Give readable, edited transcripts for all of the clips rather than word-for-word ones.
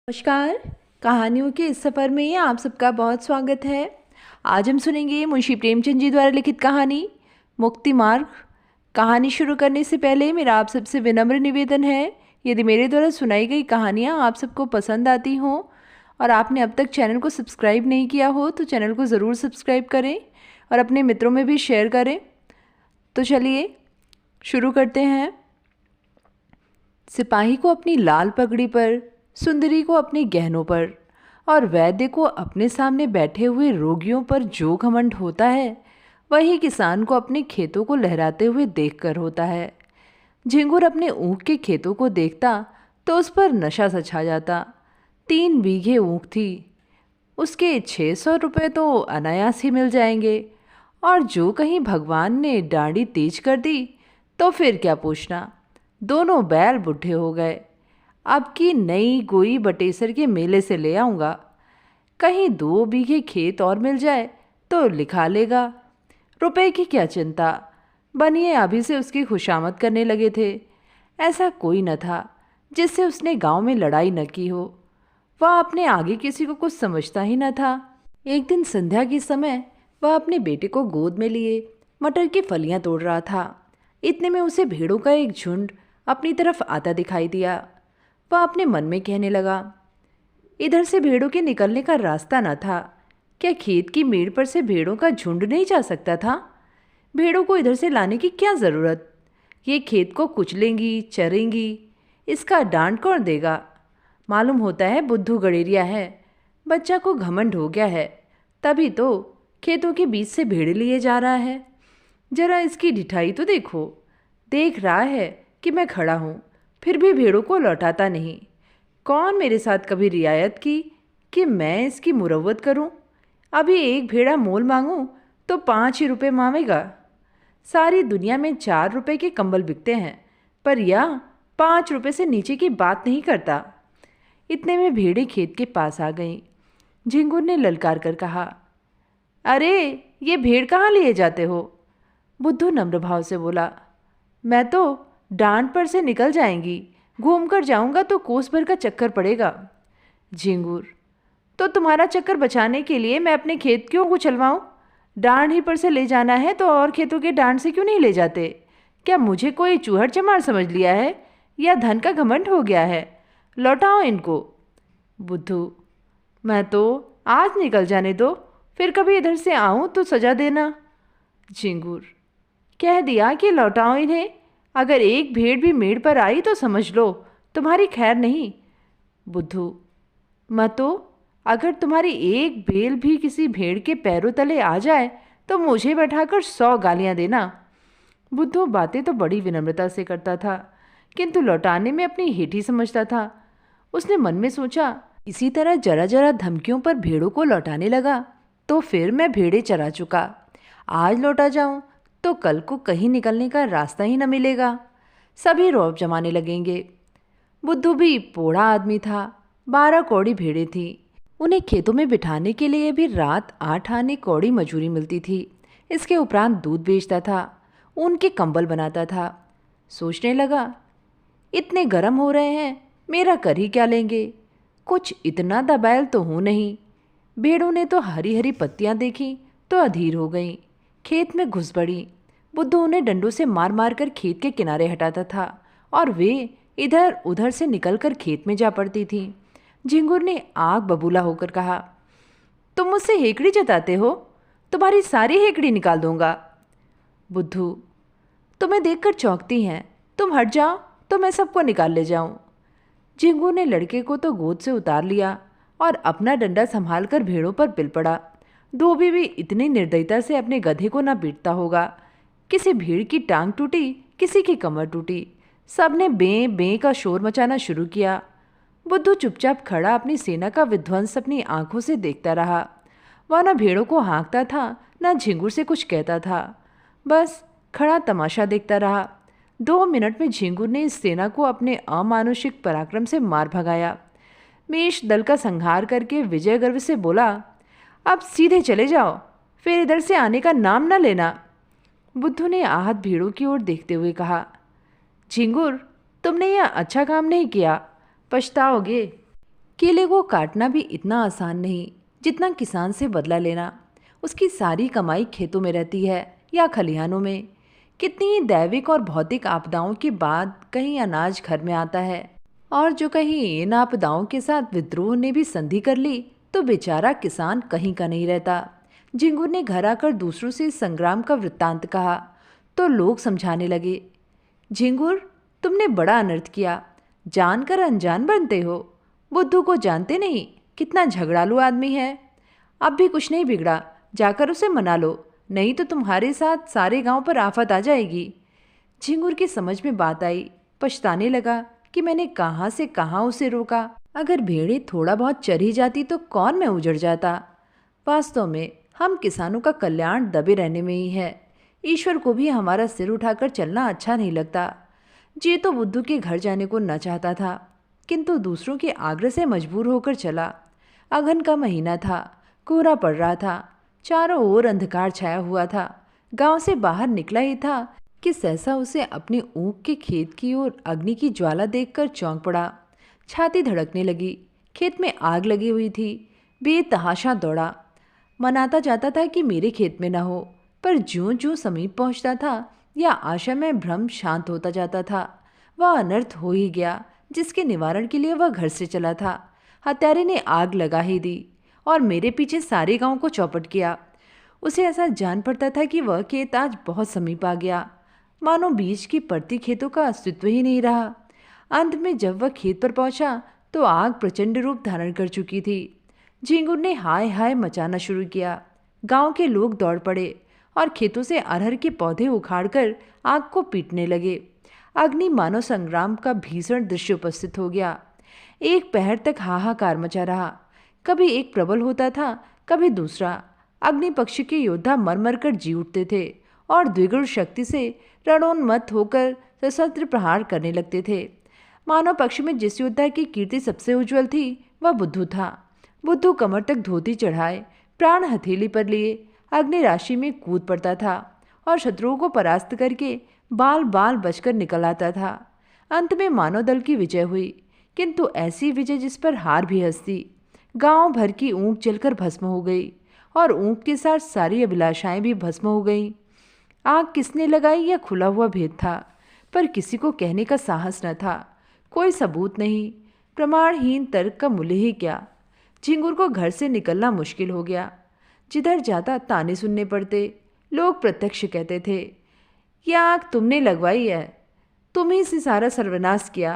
नमस्कार। कहानियों के इस सफ़र में आप सबका बहुत स्वागत है। आज हम सुनेंगे मुंशी प्रेमचंद जी द्वारा लिखित कहानी मुक्ति मार्ग। कहानी शुरू करने से पहले मेरा आप सबसे विनम्र निवेदन है, यदि मेरे द्वारा सुनाई गई कहानियाँ आप सबको पसंद आती हों और आपने अब तक चैनल को सब्सक्राइब नहीं किया हो तो चैनल को ज़रूर सब्सक्राइब करें और अपने मित्रों में भी शेयर करें। तो चलिए शुरू करते हैं। सिपाही को अपनी लाल पगड़ी पर, सुंदरी को अपने गहनों पर और वैद्य को अपने सामने बैठे हुए रोगियों पर जो घमंड होता है वही किसान को अपने खेतों को लहराते हुए देखकर होता है। झिंगुर अपने ऊख के खेतों को देखता तो उस पर नशा सा छा जाता। 3 बीघे ऊख थी, उसके 600 रुपये तो अनायास ही मिल जाएंगे और जो कहीं भगवान ने डांडी तेज कर दी तो फिर क्या पूछना। दोनों बैल बुढ़े हो गए। अब की नई गोई बटेसर के मेले से ले आऊँगा। कहीं 2 बीघे खेत और मिल जाए तो लिखा लेगा। रुपए की क्या चिंता। बनिए अभी से उसकी खुशामद करने लगे थे। ऐसा कोई न था जिससे उसने गांव में लड़ाई न की हो। वह अपने आगे किसी को कुछ समझता ही न था। एक दिन संध्या के समय वह अपने बेटे को गोद में लिए मटर की फलियां तोड़ रहा था। इतने में उसे भेड़ों का एक झुंड अपनी तरफ आता दिखाई दिया। वह अपने मन में कहने लगा, इधर से भेड़ों के निकलने का रास्ता न था। क्या खेत की मेड़ पर से भेड़ों का झुंड नहीं जा सकता था? भेड़ों को इधर से लाने की क्या ज़रूरत? ये खेत को कुचलेंगी, चरेंगी, इसका डांट कौन देगा? मालूम होता है बुद्धू गड़ेरिया है। बच्चा को घमंड हो गया है, तभी तो खेतों के बीच से भेड़ लिए जा रहा है। जरा इसकी ढिठाई तो देखो। देख रहा है कि मैं खड़ा हूँ, फिर भी भेड़ों को लौटाता नहीं। कौन मेरे साथ कभी रियायत की कि मैं इसकी मुरव्वत करूं? अभी एक भेड़ा मोल मांगूं तो 5 ही रुपये मांगेगा। सारी दुनिया में 4 रुपये के कंबल बिकते हैं, पर यह 5 रुपये से नीचे की बात नहीं करता। इतने में भेड़ें खेत के पास आ गईं। झिंगुर ने ललकार कर कहा, अरे ये भेड़ कहाँ लिए जाते हो? बुद्धू नम्र भाव से बोला, मैं तो डांड पर से निकल जाएंगी, घूमकर जाऊंगा तो कोस भर का चक्कर पड़ेगा। झिंगुर, तो तुम्हारा चक्कर बचाने के लिए मैं अपने खेत क्यों कुचलवाऊं? डांड ही पर से ले जाना है तो और खेतों के डांड से क्यों नहीं ले जाते? क्या मुझे कोई चूहड़ चमार समझ लिया है या धन का घमंड हो गया है? लौटाओ इनको। बुद्धू, मैं तो आज निकल जाने दो, फिर कभी इधर से आऊं तो सजा देना। झिंगुर, कह दिया कि लौटाओ इन्हें। अगर एक भेड़ भी मेड़ पर आई तो समझ लो तुम्हारी खैर नहीं। बुद्धू, मतो अगर तुम्हारी एक बेल भी किसी भेड़ के पैरों तले आ जाए तो मुझे बैठाकर 100 गालियां देना। बुद्धू बातें तो बड़ी विनम्रता से करता था, किंतु लौटाने में अपनी हेठी समझता था। उसने मन में सोचा, इसी तरह जरा जरा धमकियों पर भेड़ों को लौटाने लगा तो फिर मैं भेड़ें चरा चुका। आज लौटा जाऊं तो कल को कहीं निकलने का रास्ता ही न मिलेगा। सभी रौब जमाने लगेंगे। बुद्धू भी पोढ़ा आदमी था। 12 कौड़ी भेड़ें थी। उन्हें खेतों में बिठाने के लिए भी रात 8 आने कौड़ी मजूरी मिलती थी। इसके उपरांत दूध बेचता था, ऊन के कंबल बनाता था। सोचने लगा, इतने गर्म हो रहे हैं, मेरा कर ही क्या लेंगे? कुछ इतना दबायल तो हूँ नहीं। भेड़ों ने तो हरी हरी पत्तियाँ देखी तो अधीर हो गईं। खेत में घुस पड़ी। बुद्धू उन्हें डंडों से मार मार कर खेत के किनारे हटाता था और वे इधर उधर से निकलकर खेत में जा पड़ती थी। झिंगुर ने आग बबूला होकर कहा, तुम मुझसे हेकड़ी जताते हो? तुम्हारी सारी हेकड़ी निकाल दूंगा। बुद्धू, तुम्हें देखकर चौंकती हैं, तुम हट जाओ तो मैं सबको निकाल ले जाऊं। झिंगुर ने लड़के को तो गोद से उतार लिया और अपना डंडा संभाल कर भेड़ों पर पिल पड़ा। धोबी भी इतनी निर्दयता से अपने गधे को ना पीटता होगा। किसी भीड़ की टांग टूटी, किसी की कमर टूटी। सबने बें बें का शोर मचाना शुरू किया। बुद्धू चुपचाप खड़ा अपनी सेना का विध्वंस अपनी आंखों से देखता रहा। वह न भेड़ों को हाँकता था, न झिंगुर से कुछ कहता था। बस खड़ा तमाशा देखता रहा। 2 मिनट में झिंगुर ने इस सेना को अपने अमानुषिक पराक्रम से मार भगाया। मेष दल का संहार करके विजय गर्व से बोला, अब सीधे चले जाओ, फिर इधर से आने का नाम न लेना। बुद्धू ने आहत भीड़ों की ओर देखते हुए कहा, झिंगुर, तुमने यह अच्छा काम नहीं किया, पछताओगे। केले को काटना भी इतना आसान नहीं जितना किसान से बदला लेना। उसकी सारी कमाई खेतों में रहती है या खलिहानों में। कितनी ही दैविक और भौतिक आपदाओं के बाद कहीं अनाज घर में आता है, और जो कहीं इन आपदाओं के साथ विद्रोह ने भी संधि कर ली तो बेचारा किसान कहीं का नहीं रहता। झिंगुर ने घर आकर दूसरों से इस संग्राम का वृत्तांत कहा तो लोग समझाने लगे, झिंगुर, तुमने बड़ा अनर्थ किया, जानकर अनजान बनते हो। बुद्धू को जानते नहीं, कितना झगड़ालू आदमी है। अब भी कुछ नहीं बिगड़ा, जाकर उसे मना लो, नहीं तो तुम्हारे साथ सारे गांव पर आफत आ जाएगी। झिंगुर की समझ में बात आई, पछताने लगा कि मैंने कहाँ से कहाँ उसे रोका। अगर भेड़ें थोड़ा बहुत चर ही जाती तो कौन मैं उजड़ जाता। वास्तव में हम किसानों का कल्याण दबे रहने में ही है। ईश्वर को भी हमारा सिर उठाकर चलना अच्छा नहीं लगता। जी तो बुद्धू के घर जाने को न चाहता था, किंतु दूसरों के आग्रह से मजबूर होकर चला। अगहन का महीना था, कोहरा पड़ रहा था, चारों ओर अंधकार छाया हुआ था। गांव से बाहर निकला ही था कि सहसा उसे अपनी ऊख के खेत की ओर अग्नि की ज्वाला देखकर चौंक पड़ा। छाती धड़कने लगी। खेत में आग लगी हुई थी। बेतहाशा दौड़ा, मनाता जाता था कि मेरे खेत में न हो, पर ज्यों ज्यों समीप पहुंचता था या आशा में भ्रम शांत होता जाता था। वह अनर्थ हो ही गया जिसके निवारण के लिए वह घर से चला था। हत्यारे ने आग लगा ही दी और मेरे पीछे सारे गांव को चौपट किया। उसे ऐसा जान पड़ता था कि वह खेत आज बहुत समीप आ गया, मानो बीज की पड़ती खेतों का अस्तित्व ही नहीं रहा। अंत में जब वह खेत पर पहुंचा तो आग प्रचंड रूप धारण कर चुकी थी। झिंगुर ने हाय हाय मचाना शुरू किया। गांव के लोग दौड़ पड़े और खेतों से अरहर के पौधे उखाड़कर आग को पीटने लगे। अग्नि मानव संग्राम का भीषण दृश्य उपस्थित हो गया। एक पहर तक हाहाकार मचा रहा। कभी एक प्रबल होता था, कभी दूसरा। अग्नि पक्ष के योद्धा मर मर कर जी उठते थे और द्विगुण शक्ति से रणोन्मत्त होकर सशस्त्र प्रहार करने लगते थे। मानव पक्ष में जिस योद्धा की कीर्ति सबसे उज्जवल थी वह बुद्धू था। बुद्धू कमर तक धोती चढ़ाए, प्राण हथेली पर लिए अग्नि राशि में कूद पड़ता था और शत्रुओं को परास्त करके बाल बाल बचकर निकल आता था। अंत में मानव दल की विजय हुई, किंतु ऐसी विजय जिस पर हार भी हंसती। गांव भर की ऊँख जलकर भस्म हो गई और ऊँख के साथ सारी अभिलाषाएं भी भस्म हो गईं। आग किसने लगाई यह खुला हुआ भेद था, पर किसी को कहने का साहस न था। कोई सबूत नहीं, प्रमाणहीन तर्क का मूल्य ही क्या। झिंगुर को घर से निकलना मुश्किल हो गया। जिधर जाता ताने सुनने पड़ते। लोग प्रत्यक्ष कहते थे, यह आग तुमने लगवाई है, तुम ही से सारा सर्वनाश किया,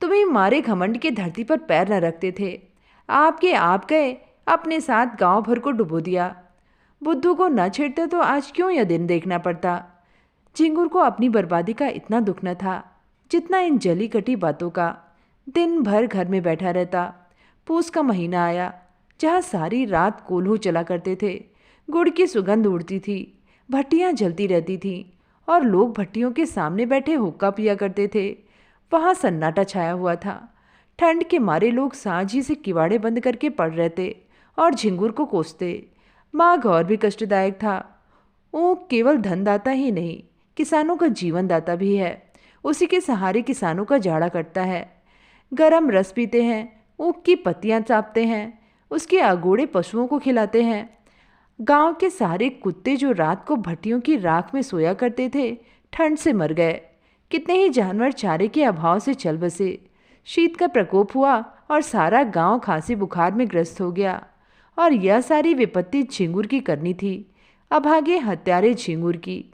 तुम्हें मारे घमंड के धरती पर पैर न रखते थे, आपके आप गए, अपने साथ गांव भर को डुबो दिया। बुद्धू को न छेड़ते तो आज क्यों यह दिन देखना पड़ता। झिंगुर को अपनी बर्बादी का इतना दुख न था जितना इन जली कटी बातों का। दिन भर घर में बैठा रहता। पूस का महीना आया, जहाँ सारी रात कोल्हू चला करते थे। गुड़ की सुगंध उड़ती थी, भट्टियाँ जलती रहती थीं और लोग भट्टियों के सामने बैठे हुक्का पिया करते थे। वहाँ सन्नाटा छाया हुआ था। ठंड के मारे लोग सांझ ही से किवाड़े बंद करके पड़ रहते और झिंगुर को कोसते। माघ और भी कष्टदायक था। ऊँख केवल धनदाता ही नहीं, किसानों का जीवन दाता भी है। उसी के सहारे किसानों का जाड़ा कटता है। गरम रस पीते हैं, ऊँख की पत्तियाँ चापते हैं, उसके अगोड़े पशुओं को खिलाते हैं। गांव के सारे कुत्ते जो रात को भट्टियों की राख में सोया करते थे, ठंड से मर गए। कितने ही जानवर चारे के अभाव से चल बसे। शीत का प्रकोप हुआ और सारा गांव खांसी बुखार में ग्रस्त हो गया। और यह सारी विपत्ति झिंगुर की करनी थी, अभागे हत्यारे झिंगुर की।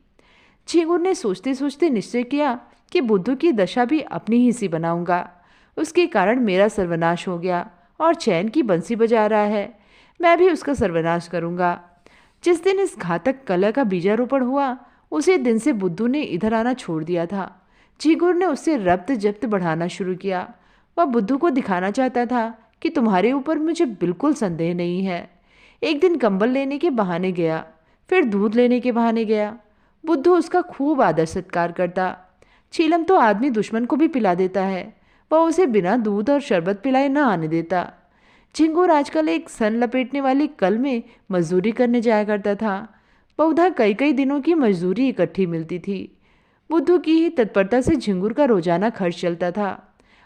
झिंगुर ने सोचते सोचते निश्चय किया कि बुद्धू की दशा भी अपनी ही सी बनाऊंगा। उसके कारण मेरा सर्वनाश हो गया और चैन की बंसी बजा रहा है, मैं भी उसका सर्वनाश करूंगा। जिस दिन इस घातक कलह का बीजारोपण हुआ, उसी दिन से बुद्धू ने इधर आना छोड़ दिया था। झिंगुर ने उससे रब्त जब्त बढ़ाना शुरू किया। वह बुद्धू को दिखाना चाहता था कि तुम्हारे ऊपर मुझे बिल्कुल संदेह नहीं है। एक दिन कंबल लेने के बहाने गया, फिर दूध लेने के बहाने गया। बुद्धू उसका खूब आदर सत्कार करता। छीलम तो आदमी दुश्मन को भी पिला देता है, वह उसे बिना दूध और शरबत पिलाए न आने देता। झिंगुर आजकल एक सन लपेटने वाली कल में मजदूरी करने जाया करता था। बहुधा कई कई दिनों की मजदूरी इकट्ठी मिलती थी। बुद्धू की ही तत्परता से झिंगुर का रोजाना खर्च चलता था।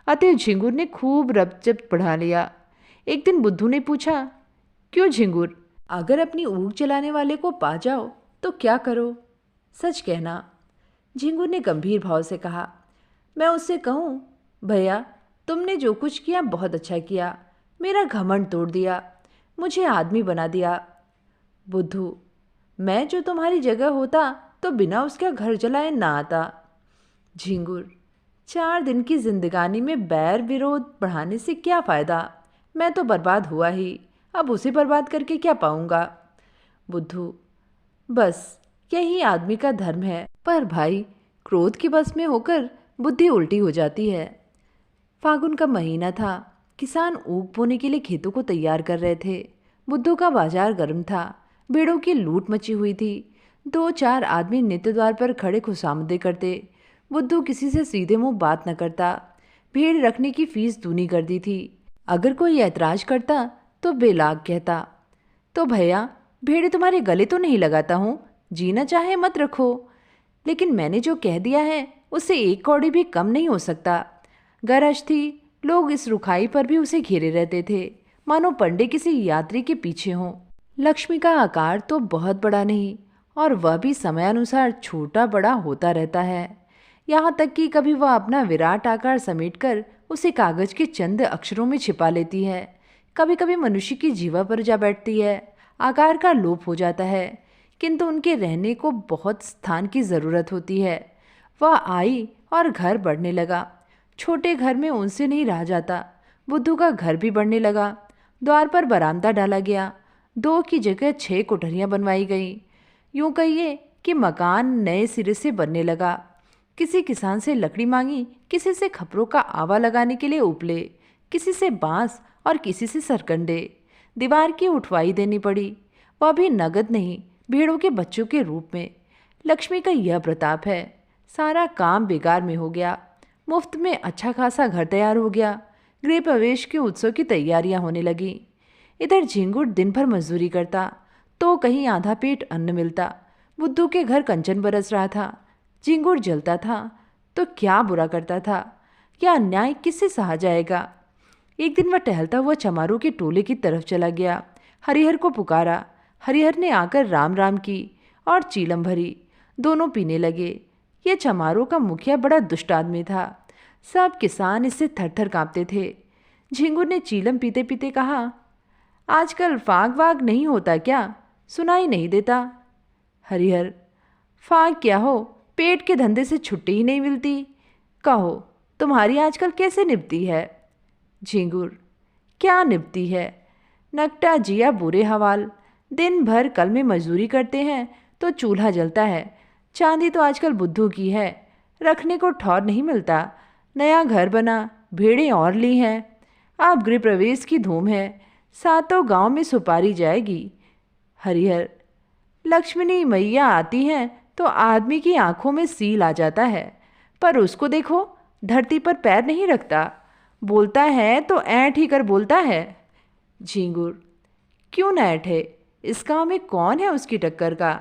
अतः झिंगुर ने खूब रब जब बढ़ा लिया। एक दिन बुद्धू ने पूछा, क्यों झिंगुर, अगर अपनी ऊख जलाने वाले को पा जाओ तो क्या करो? सच कहना। झिंगुर ने गंभीर भाव से कहा, मैं उससे कहूँ, भैया तुमने जो कुछ किया बहुत अच्छा किया, मेरा घमंड तोड़ दिया, मुझे आदमी बना दिया। बुद्धू, मैं जो तुम्हारी जगह होता तो बिना उसका घर जलाए ना आता। झिंगुर, 4 दिन की जिंदगानी में बैर विरोध बढ़ाने से क्या फ़ायदा? मैं तो बर्बाद हुआ ही, अब उसे बर्बाद करके क्या पाऊंगा? बुद्धू, बस यही आदमी का धर्म है। पर भाई, क्रोध के बस में होकर बुद्धि उल्टी हो जाती है। फागुन का महीना था। किसान ऊख बोने के लिए खेतों को तैयार कर रहे थे। बुद्धू का बाजार गर्म था। भेड़ों की लूट मची हुई थी। 2-4 आदमी नित्य द्वार पर खड़े खुशामदे करते। बुद्धू किसी से सीधे मुंह बात न करता। भेड़ रखने की फीस दूनी कर दी थी। अगर कोई ऐतराज करता तो बेलाग कहता, तो भैया भेड़े तुम्हारे गले तो नहीं लगाता हूँ, जीना चाहे मत रखो। लेकिन मैंने जो कह दिया है उससे 1 कौड़ी भी कम नहीं हो सकता। गरज थी, लोग इस रुखाई पर भी उसे घेरे रहते थे, मानो पंडे किसी यात्री के पीछे हों। लक्ष्मी का आकार तो बहुत बड़ा नहीं, और वह भी समयानुसार छोटा बड़ा होता रहता है। यहाँ तक कि कभी वह अपना विराट आकार समेटकर उसे कागज के चंद अक्षरों में छिपा लेती है। कभी कभी मनुष्य की जीवा पर जा बैठती है। आकार का लोप हो जाता है, किंतु उनके रहने को बहुत स्थान की ज़रूरत होती है। वह आई और घर बढ़ने लगा। छोटे घर में उनसे नहीं रहा जाता। बुद्धू का घर भी बढ़ने लगा। द्वार पर बरामदा डाला गया। 2 की जगह 6 कोठरियाँ बनवाई गईं। यूँ कहिए कि मकान नए सिरे से बनने लगा। किसी किसान से लकड़ी मांगी, किसी से खपरों का आवा लगाने के लिए उपले, किसी से बांस और किसी से सरकंडे। दीवार की उठवाई देनी पड़ी, वह भी नगद नहीं, भेड़ों के बच्चों के रूप में। लक्ष्मी का यह प्रताप है। सारा काम बेकार में हो गया। मुफ्त में अच्छा खासा घर तैयार हो गया। गृह प्रवेश के उत्सव की तैयारियां होने लगी। इधर झिंगुर दिन भर मजदूरी करता तो कहीं आधा पेट अन्न मिलता। बुद्धू के घर कंचन बरस रहा था। झिंगुर जलता था तो क्या बुरा करता था? यह अन्याय किससे सहा जाएगा? एक दिन वह टहलता हुआ चमारों के टोले की तरफ चला गया। हरिहर को पुकारा। हरिहर ने आकर राम राम की और चीलम भरी। दोनों पीने लगे। यह चमारों का मुखिया बड़ा दुष्ट आदमी था। सब किसान इससे थर थर काँपते थे। झिंगुर ने चीलम पीते पीते कहा, आजकल फाग वाग नहीं होता क्या? सुनाई नहीं देता। हरिहर, फाग क्या हो, पेट के धंधे से छुट्टी ही नहीं मिलती। कहो, तुम्हारी आजकल कैसे निपटी है? झिंगुर, क्या निपटी है? नकटा जिया बुरे हवाल। दिन भर कल में मजदूरी करते हैं तो चूल्हा जलता है। चांदी तो आजकल बुद्धू की है, रखने को ठौर नहीं मिलता। नया घर बना, भेड़ें और ली हैं। अब गृह प्रवेश की धूम है, सातों गांव में सुपारी जाएगी। हरिहर, लक्ष्मणी मैया आती हैं तो आदमी की आंखों में सील आ जाता है, पर उसको देखो, धरती पर पैर नहीं रखता। बोलता है तो ऐंठ ही कर बोलता है। झिंगुर, क्यों न ऐंठे? इस गांव में कौन है उसकी टक्कर का?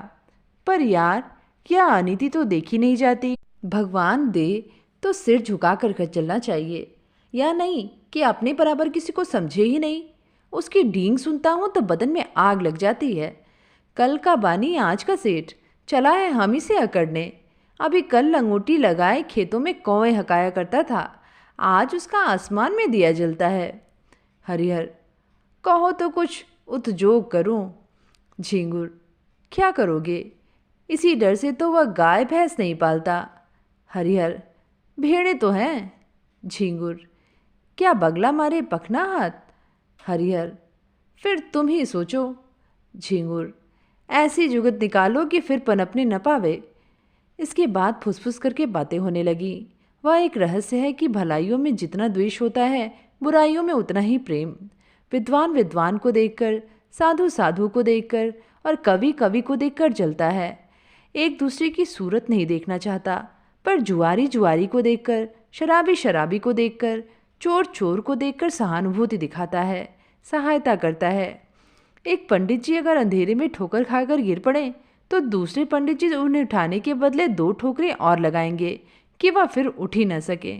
पर यार, यह अनीति तो देखी नहीं जाती। भगवान दे तो सिर झुका कर चलना चाहिए, या नहीं कि अपने बराबर किसी को समझे ही नहीं। उसकी डींग सुनता हूँ तो बदन में आग लग जाती है। कल का बानी आज का सेठ, चला है हम ही से अकड़ने। अभी कल लंगोटी लगाए खेतों में कौवे हकाया करता था, आज उसका आसमान में दिया जलता है। हरिहर, कहो तो कुछ उद्योग करूं। झिंगुर, क्या करोगे? इसी डर से तो वह गाय भैंस नहीं पालता। हरिहर, भेड़ें तो हैं। झिंगुर, क्या बगला मारे पखना हाथ? हरिहर, फिर तुम ही सोचो। झिंगुर, ऐसी जुगत निकालो कि फिर पनपने न पावे। इसके बाद फुसफुस करके बातें होने लगी। वह एक रहस्य है कि भलाइयों में जितना द्वेष होता है, बुराइयों में उतना ही प्रेम। विद्वान विद्वान को देखकर, साधु साधु को देखकर और कवि कवि को देखकर जलता है। एक दूसरे की सूरत नहीं देखना चाहता, पर जुआरी जुआरी को देखकर, शराबी शराबी को देखकर, चोर चोर को देखकर सहानुभूति दिखाता है, सहायता करता है। एक पंडित जी अगर अंधेरे में ठोकर खाकर गिर पड़े तो दूसरे पंडित जी उन्हें उठाने के बदले 2 ठोकरें और लगाएंगे कि वह फिर उठ ही न सके।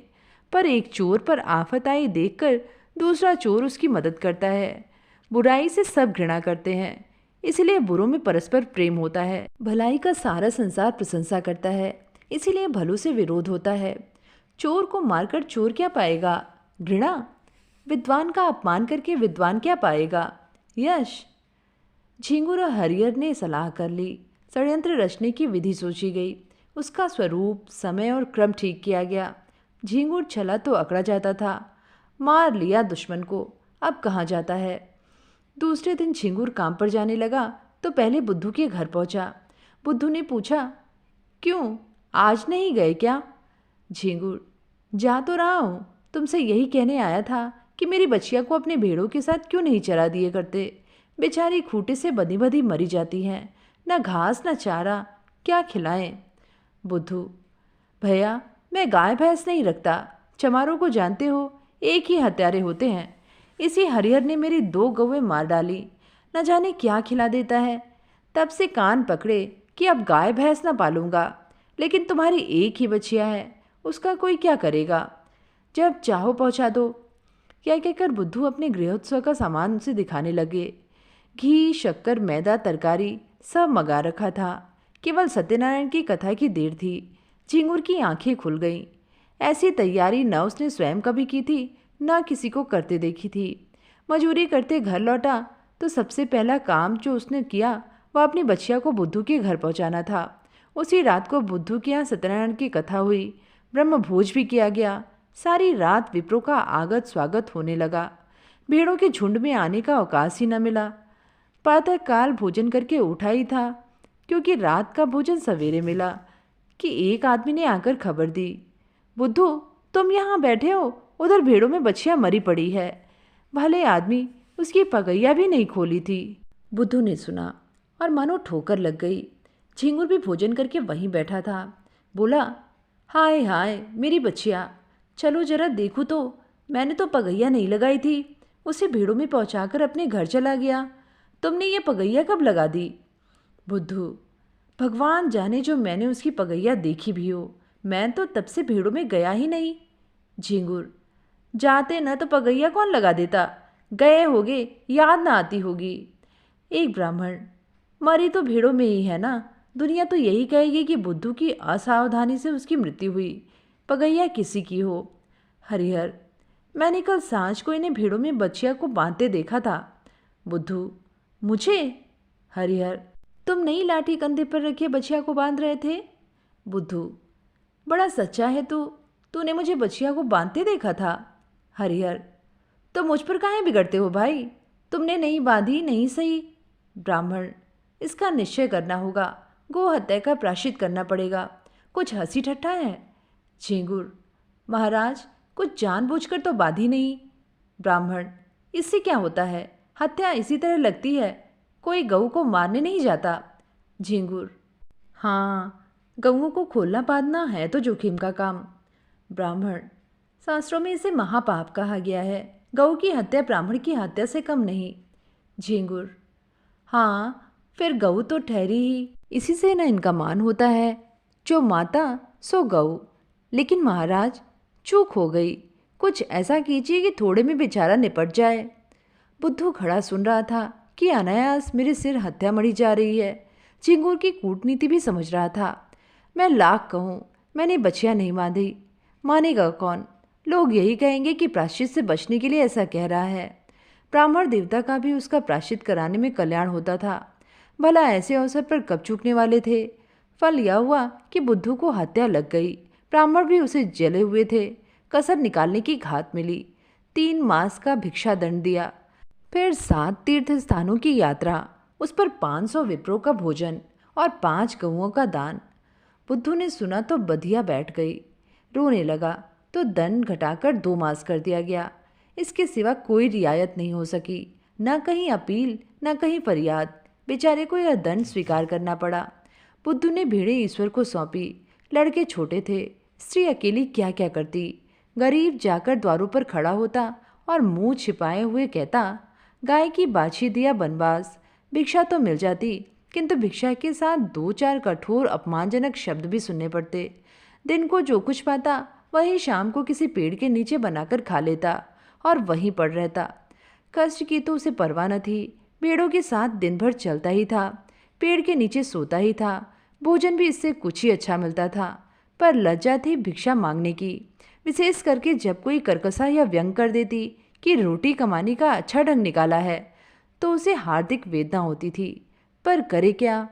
पर एक चोर पर आफत आई देखकर दूसरा चोर उसकी मदद करता है। बुराई से सब घृणा करते हैं, इसलिए बुरों में परस्पर प्रेम होता है। भलाई का सारा संसार प्रशंसा करता है, इसीलिए भलों से विरोध होता है। चोर को मारकर चोर क्या पाएगा? घृणा। विद्वान का अपमान करके विद्वान क्या पाएगा? यश। झींगुर और हरिहर ने सलाह कर ली। षड्यंत्र रचने की विधि सोची गई। उसका स्वरूप, समय और क्रम ठीक किया गया। झींगुर छला तो अकड़ा जाता था, मार लिया दुश्मन को, अब कहाँ जाता है। दूसरे दिन झींगुर काम पर जाने लगा तो पहले बुद्धू के घर पहुंचा। बुद्धू ने पूछा, क्यों, आज नहीं गए क्या? झींगुर, जा तो रहा हूँ, तुमसे यही कहने आया था कि मेरी बच्चिया को अपने भेड़ों के साथ क्यों नहीं चरा दिए करते। बेचारी खूंटे से बंधी बंधी मरी जाती हैं, न घास न चारा, क्या खिलाएं। बुद्धू, भैया मैं गाय भैंस नहीं रखता, चमारों को जानते हो, एक ही हत्यारे होते हैं। इसी हरिहर ने मेरी 2 गौवें मार डाली, न जाने क्या खिला देता है। तब से कान पकड़े कि अब गाय भैंस न पालूंगा, लेकिन तुम्हारी एक ही बच्चिया है, उसका कोई क्या करेगा। जब चाहो पहुंचा दो। क्या कहकर बुद्धू अपने गृहोत्सव का सामान उसे दिखाने लगे। घी, शक्कर, मैदा, तरकारी सब मंगा रखा था। केवल सत्यनारायण की कथा की देर थी। झींगुर की आंखें खुल गईं। ऐसी तैयारी न उसने स्वयं कभी की थी, न किसी को करते देखी थी। मजूरी करते घर लौटा तो सबसे पहला काम जो उसने किया वह अपनी बच्चिया को बुद्धू के घर पहुंचाना था। उसी रात को बुद्धू के यहाँ सत्यनारायण की कथा हुई, ब्रह्म भोज भी किया गया। सारी रात विप्रों का आगत स्वागत होने लगा। भेड़ों के झुंड में आने का अवकाश ही न मिला। प्रातः काल भोजन करके उठा ही था, क्योंकि रात का भोजन सवेरे मिला, कि एक आदमी ने आकर खबर दी, बुद्धू तुम यहाँ बैठे हो, उधर भेड़ों में बच्चियाँ मरी पड़ी है। भले आदमी उसकी पगैया भी नहीं खोली थी। बुद्धू ने सुना और मानो ठोकर लग गई। झींगुर भी भोजन करके वहीं बैठा था। बोला, हाय हाय मेरी बच्चिया, चलो जरा देखो तो, मैंने तो पगैया नहीं लगाई थी, उसे भेड़ों में पहुंचाकर अपने घर चला गया। तुमने ये पगैया कब लगा दी? बुद्धू, भगवान जाने जो मैंने उसकी पगैया देखी भी हो, मैं तो तब से भेड़ों में गया ही नहीं। झींगुर, जाते न तो पगैया कौन लगा देता, गए होगे, याद ना आती होगी। एक ब्राह्मण, मरी तो भेड़ों में ही है ना, दुनिया तो यही कहेगी कि बुद्धू की असावधानी से उसकी मृत्यु हुई, पगैया किसी की हो। हरिहर, मैंने कल सांझ को इन्हें भेड़ों में बच्चिया को बांधते देखा था। बुद्धू, मुझे? हरिहर, तुम नई लाठी कंधे पर रखे बच्चिया को बांध रहे थे। बुद्धू, बड़ा सच्चा है तूने मुझे बच्चिया को बांधते देखा था। हरिहर, तो मुझ पर काहे बिगड़ते हो भाई, तुमने नहीं बांधी नहीं सही। ब्राह्मण, इसका निश्चय करना होगा, गो हत्या का प्रायश्चित करना पड़ेगा, कुछ हंसी ठट्ठा है। झींगुर, महाराज कुछ जानबूझकर तो बांधी नहीं। ब्राह्मण, इससे क्या होता है, हत्या इसी तरह लगती है, कोई गऊ को मारने नहीं जाता। झींगुर, हाँ, गऊओं को खोलना बांधना है तो जोखिम का काम। ब्राह्मण, शास्त्रों में इसे महापाप कहा गया है, गऊ की हत्या ब्राह्मण की हत्या से कम नहीं। झींगुर, हाँ, फिर गऊ तो ठहरी ही, इसी से न इनका मान होता है, जो माता सो गऊ। लेकिन महाराज चूक हो गई, कुछ ऐसा कीजिए कि थोड़े में बेचारा निपट जाए। बुद्धू खड़ा सुन रहा था कि अनायास मेरे सिर हत्या मरी जा रही है। झींगुर की कूटनीति भी समझ रहा था। मैं लाख कहूँ, मैंने बच्चियाँ नहीं बांधी, मानेगा कौन? लोग यही कहेंगे कि प्रायश्चित से बचने के लिए ऐसा कह रहा है। ब्राह्मण देवता का भी उसका प्रायश्चित कराने में कल्याण होता था। भला ऐसे अवसर पर कब चूकने वाले थे? फल यह हुआ कि बुद्धू को हत्या लग गई। ब्राह्मण भी उसे जले हुए थे। कसर निकालने की घात मिली। 3 मास का भिक्षा दंड दिया। फिर 7 तीर्थ स्थानों की यात्रा, उस पर 500 विप्रों का भोजन और 5 गऊओं का दान। बुद्धू ने सुना तो बधिया बैठ गई। रोने लगा तो दंड घटाकर 2 मास कर दिया गया। इसके सिवा कोई रियायत नहीं हो सकी, न कहीं अपील न कहीं फरियाद। बेचारे को यह दंड स्वीकार करना पड़ा। बुद्धू ने भेड़ें ईश्वर को सौंपी। लड़के छोटे थे, स्त्री अकेली क्या क्या करती। गरीब जाकर द्वारों पर खड़ा होता और मुंह छिपाए हुए कहता, गाय की बाछी दिया बनवास। भिक्षा तो मिल जाती, किंतु भिक्षा के साथ 2-4 कठोर अपमानजनक शब्द भी सुनने पड़ते। दिन को जो कुछ पाता वही शाम को किसी पेड़ के नीचे बनाकर खा लेता और वहीं पड़ रहता। कष्ट की तो उसे परवाह न थी। भेड़ों के साथ दिन भर चलता ही था, पेड़ के नीचे सोता ही था। भोजन भी इससे कुछ ही अच्छा मिलता था, पर लज्जा थी भिक्षा मांगने की, विशेष करके जब कोई करकसा या व्यंग कर देती कि रोटी कमाने का अच्छा ढंग निकाला है, तो उसे हार्दिक वेदना होती थी। पर करे क्या।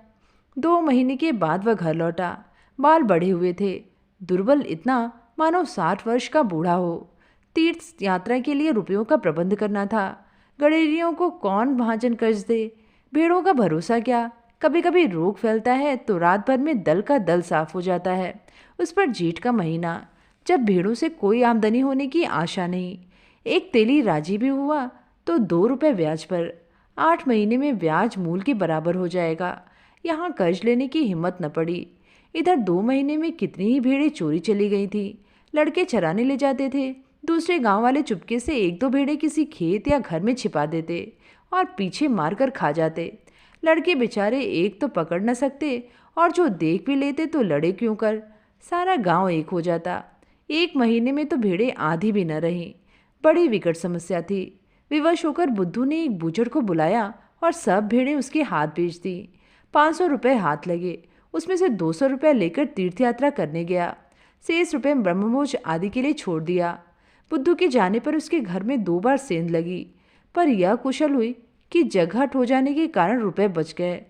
2 महीने के बाद वह घर लौटा। बाल बढ़े हुए थे, दुर्बल इतना मानो 60 वर्ष का बूढ़ा हो। तीर्थ यात्रा के लिए रुपयों का प्रबंध करना था। गडेरियों को कौन महाजन कर्ज दे। भेड़ों का भरोसा क्या। कभी कभी रोग फैलता है तो रात भर में दल का दल साफ हो जाता है। उस पर जेठ का महीना, जब भेड़ों से कोई आमदनी होने की आशा नहीं। एक तेली राजी भी हुआ तो 2 रुपये ब्याज पर। 8 महीने में ब्याज मूल के बराबर हो जाएगा। यहाँ कर्ज लेने की हिम्मत न पड़ी। इधर 2 महीने में कितनी ही भेड़ें चोरी चली गई थी। लड़के चराने ले जाते थे, दूसरे गांव वाले चुपके से 1-2 भेड़ें किसी खेत या घर में छिपा देते और पीछे मारकर खा जाते। लड़के बेचारे एक तो पकड़ न सकते और जो देख भी लेते तो लड़े क्यों कर। सारा गांव एक हो जाता। 1 महीने में तो भेड़ें आधी भी न रहीं। बड़ी विकट समस्या थी। विवश होकर बुद्धू ने एक बूचड़ को बुलाया और सब भेड़ें उसके हाथ बेच दी। 500 रुपये हाथ लगे। उसमें से 200 रुपये लेकर तीर्थ यात्रा करने गया। शेष रुपये ब्रह्मभोज आदि के लिए छोड़ दिया। बुद्धू के जाने पर उसके घर में 2 बार सेंध लगी, पर यह कुशल हुई कि जगह हो जाने के कारण रुपए बच गए।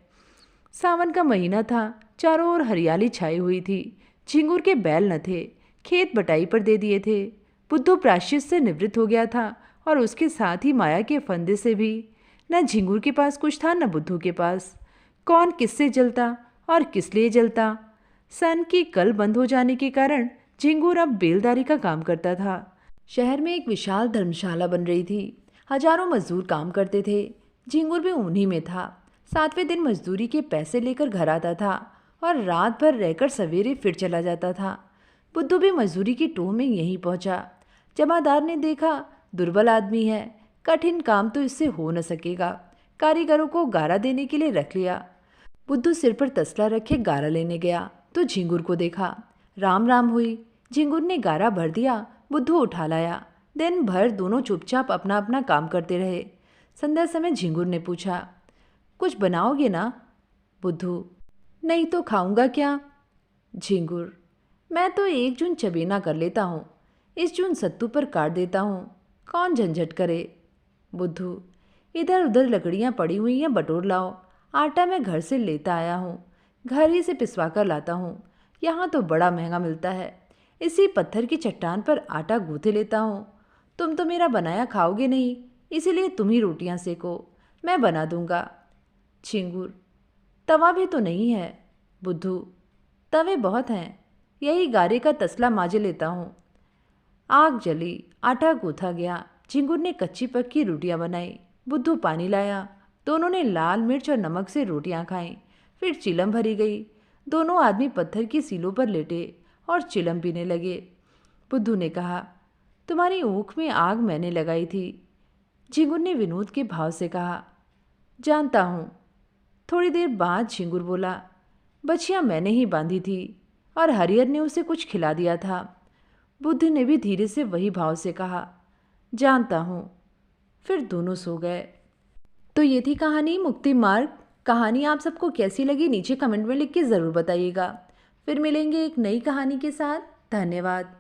सावन का महीना था, चारों ओर हरियाली छाई हुई थी। झिंगुर के बैल न थे, खेत बटाई पर दे दिए थे। बुद्धू प्रायश्चित से निवृत्त हो गया था और उसके साथ ही माया के फंदे से भी। न झिंगुर के पास कुछ था न बुद्धू के पास। कौन किससे जलता और किस लिए जलता। सन की कल बंद हो जाने के कारण झिंगुर अब बेलदारी का काम करता था। शहर में एक विशाल धर्मशाला बन रही थी। हजारों मजदूर काम करते थे। झिंगुर भी उन्हीं में था। 7वें दिन मजदूरी के पैसे लेकर घर आता था और रात भर रहकर सवेरे फिर चला जाता था। बुद्धू भी मजदूरी की टोह में यहीं पहुंचा। जमादार ने देखा दुर्बल आदमी है, कठिन काम तो इससे हो न सकेगा। कारीगरों को गारा देने के लिए रख लिया। बुद्धू सिर पर तसला रखे गारा लेने गया तो झिंगुर को देखा। राम राम हुई। झिंगुर ने गारा भर दिया, बुद्धू उठा लाया। दिन भर दोनों चुपचाप अपना अपना काम करते रहे। संध्या समय झिंगुर ने पूछा, कुछ बनाओगे ना? बुद्धू, नहीं तो खाऊंगा क्या? झिंगुर, मैं तो 1 जून चबेना कर लेता हूँ, इस जून सत्तू पर काट देता हूँ, कौन झंझट करे। बुद्धू, इधर उधर लकड़ियाँ पड़ी हुई हैं, बटोर लाओ। आटा मैं घर से लेता आया हूँ, घर ही से पिसवा कर लाता हूँ। यहाँ तो बड़ा महंगा मिलता है। इसी पत्थर की चट्टान पर आटा गूँथे लेता हूँ। तुम तो मेरा बनाया खाओगे नहीं, इसीलिए तुम ही रोटियाँ सेको, मैं बना दूंगा। झिंगुर, तवा भी तो नहीं है। बुद्धू, तवे बहुत हैं, यही गारे का तसला माजे लेता हूँ। आग जली, आटा गूँथा गया। झिंगुर ने कच्ची पक्की रोटियां बनाई। बुद्धू पानी लाया। दोनों ने लाल मिर्च और नमक से रोटियां खाईं। फिर चिलम भरी गई। दोनों आदमी पत्थर की सीलों पर लेटे और चिलम पीने लगे। बुद्धू ने कहा, तुम्हारी ऊख में आग मैंने लगाई थी। झिंगुर ने विनोद के भाव से कहा, जानता हूँ। थोड़ी देर बाद झिंगुर बोला, बछिया मैंने ही बांधी थी और हरिहर ने उसे कुछ खिला दिया था। बुद्ध ने भी धीरे से वही भाव से कहा, जानता हूँ। फिर दोनों सो गए। तो ये थी कहानी मुक्ति मार्ग। कहानी आप सबको कैसी लगी नीचे कमेंट में लिख के ज़रूर बताइएगा। फिर मिलेंगे एक नई कहानी के साथ। धन्यवाद।